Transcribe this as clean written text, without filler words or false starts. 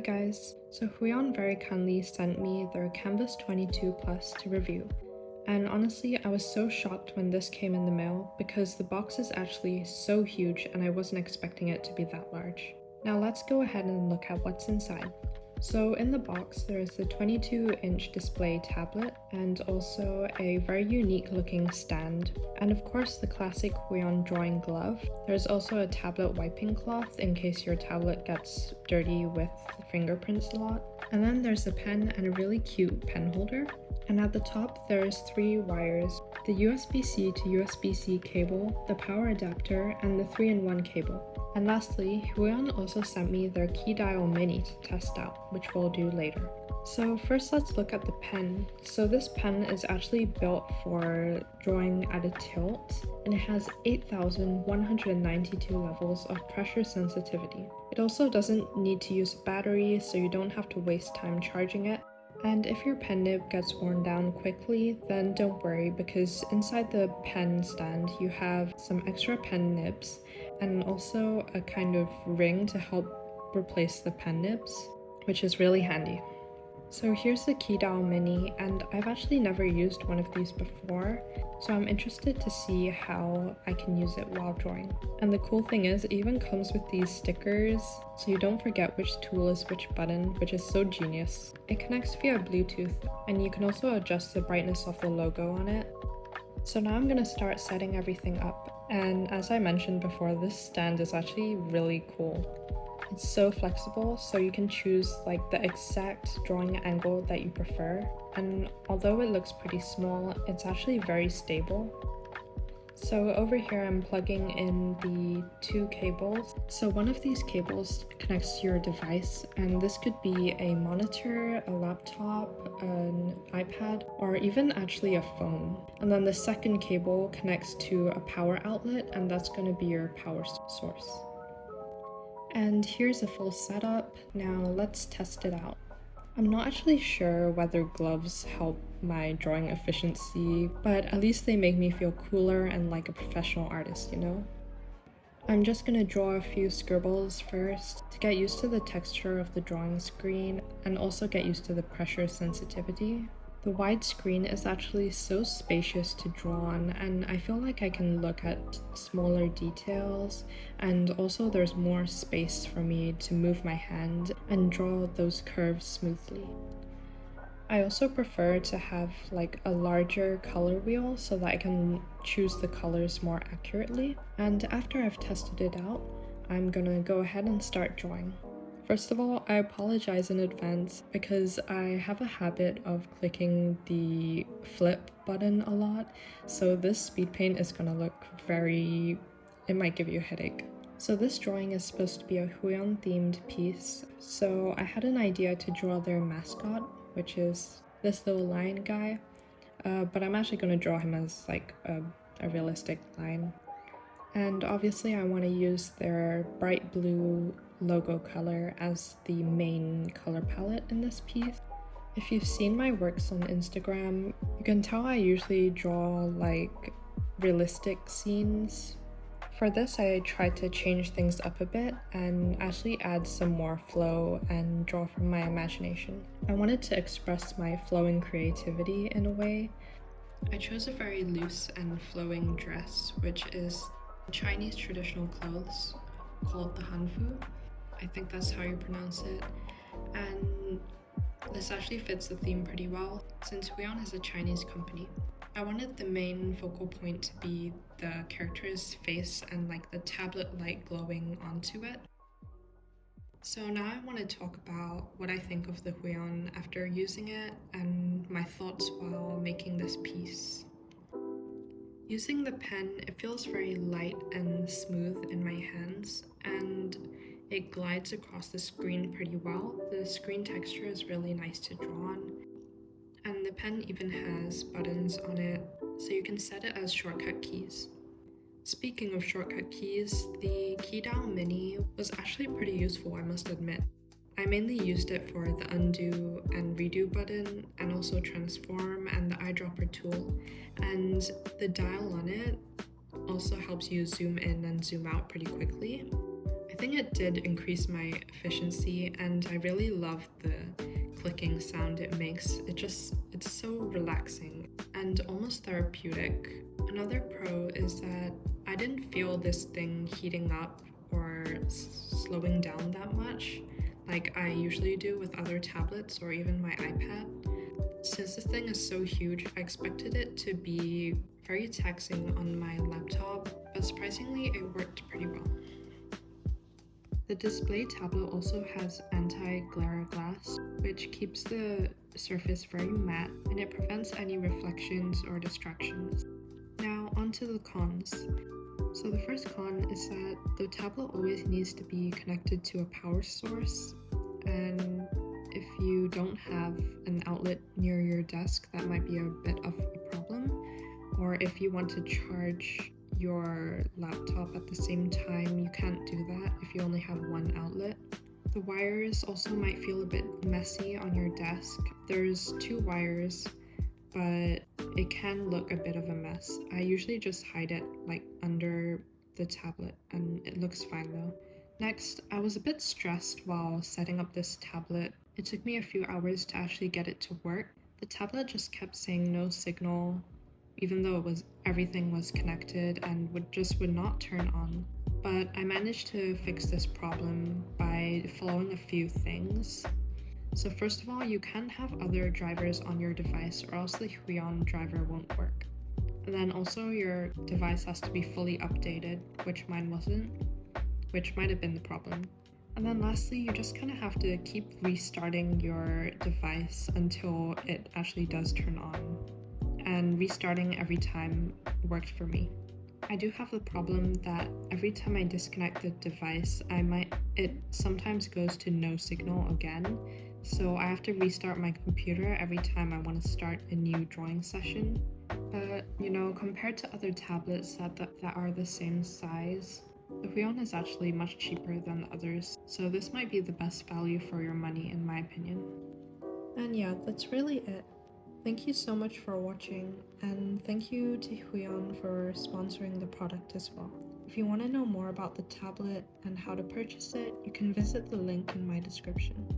guys, so Huion very kindly sent me their Kamvas 22 Plus to review. And honestly, I was so shocked when this came in the mail because the box is actually so huge and I wasn't expecting it to be that large. Now let's go ahead and look at what's inside. So in the box there is the 22-inch display tablet and also a very unique looking stand, and of course the classic Huion drawing glove. There's also a tablet wiping cloth in case your tablet gets dirty with fingerprints a lot. And then there's a pen and a really cute pen holder. And at the top there's 3 wires, the USB-C to USB-C cable, the power adapter, and the 3-in-1 cable. And lastly, Huion also sent me their KeyDial Mini to test out, which we'll do later. So first let's look at the pen. So this pen is actually built for drawing at a tilt, and it has 8,192 levels of pressure sensitivity. It also doesn't need to use a battery, so you don't have to waste time charging it. And if your pen nib gets worn down quickly, then don't worry, because inside the pen stand you have some extra pen nibs and also a kind of ring to help replace the pen nibs, which is really handy. So here's the KeyDial Mini, and I've actually never used one of these before, so I'm interested to see how I can use it while drawing. And the cool thing is, it even comes with these stickers, so you don't forget which tool is which button, which is so genius. It connects via Bluetooth, and you can also adjust the brightness of the logo on it. So now I'm gonna start setting everything up, and as I mentioned before, this stand is actually really cool. It's so flexible, so you can choose like the exact drawing angle that you prefer, and although it looks pretty small, it's actually very stable. So over here I'm plugging in the 2 cables. So one of these cables connects to your device, and this could be a monitor, a laptop, an iPad, or even actually a phone. And then the second cable connects to a power outlet, and that's going to be your power source. And here's a full setup. Now let's test it out. I'm not actually sure whether gloves help my drawing efficiency, but at least they make me feel cooler and like a professional artist, you know? I'm just gonna draw a few scribbles first to get used to the texture of the drawing screen and also get used to the pressure sensitivity. The wide screen is actually so spacious to draw on, and I feel like I can look at smaller details, and also there's more space for me to move my hand and draw those curves smoothly. I also prefer to have like a larger color wheel so that I can choose the colors more accurately. And after I've tested it out, I'm gonna go ahead and start drawing. First of all, I apologize in advance because I have a habit of clicking the flip button a lot, so this speed paint is gonna look it might give you a headache. So this drawing is supposed to be a Huion themed piece, so I had an idea to draw their mascot, which is this little lion guy, but I'm actually gonna draw him as like a realistic lion. And obviously I want to use their bright blue logo color as the main color palette in this piece. If you've seen my works on Instagram, you can tell I usually draw like realistic scenes. For this, I tried to change things up a bit and actually add some more flow and draw from my imagination. I wanted to express my flowing creativity in a way. I chose a very loose and flowing dress, which is Chinese traditional clothes called the hanfu. I think that's how you pronounce it. And this actually fits the theme pretty well since Huion is a Chinese company. I wanted the main focal point to be the character's face and like the tablet light glowing onto it. So now I want to talk about what I think of the Huion after using it and my thoughts while making this piece. Using the pen, it feels very light and smooth in my hands, and it glides across the screen pretty well. The screen texture is really nice to draw on, and the pen even has buttons on it, so you can set it as shortcut keys. Speaking of shortcut keys, the KeyDial Mini was actually pretty useful, I must admit. I mainly used it for the undo and redo button, and also transform and the eyedropper tool, and the dial on it also helps you zoom in and zoom out pretty quickly. I think it did increase my efficiency, and I really love the clicking sound it makes. It's so relaxing and almost therapeutic. Another pro is that I didn't feel this thing heating up or slowing down that much like I usually do with other tablets or even my iPad. Since this thing is so huge, I expected it to be very taxing on my laptop, but surprisingly it worked pretty well. The display tablet also has anti-glare glass, which keeps the surface very matte and it prevents any reflections or distractions. Now onto the cons. So the first con is that the tablet always needs to be connected to a power source, and if you don't have an outlet near your desk, that might be a bit of a problem. Or if you want to charge your laptop at the same time, you can't do that if you only have one outlet. The wires also might feel a bit messy on your desk. There's 2 wires, but it can look a bit of a mess. I usually just hide it like under the tablet and it looks fine though. Next, I was a bit stressed while setting up this tablet. It took me a few hours to actually get it to work. The tablet just kept saying no signal, even though everything was connected and would not turn on. But I managed to fix this problem by following a few things. So first of all, you can't have other drivers on your device or else the Huion driver won't work. And then also your device has to be fully updated, which mine wasn't, which might have been the problem. And then lastly, you just kind of have to keep restarting your device until it actually does turn on. And restarting every time worked for me. I do have the problem that every time I disconnect the device, it sometimes goes to no signal again. So I have to restart my computer every time I want to start a new drawing session. But compared to other tablets that are the same size, the Huion is actually much cheaper than the others. So this might be the best value for your money in my opinion. And yeah, that's really it. Thank you so much for watching, and thank you to Huion for sponsoring the product as well. If you want to know more about the tablet and how to purchase it, you can visit the link in my description.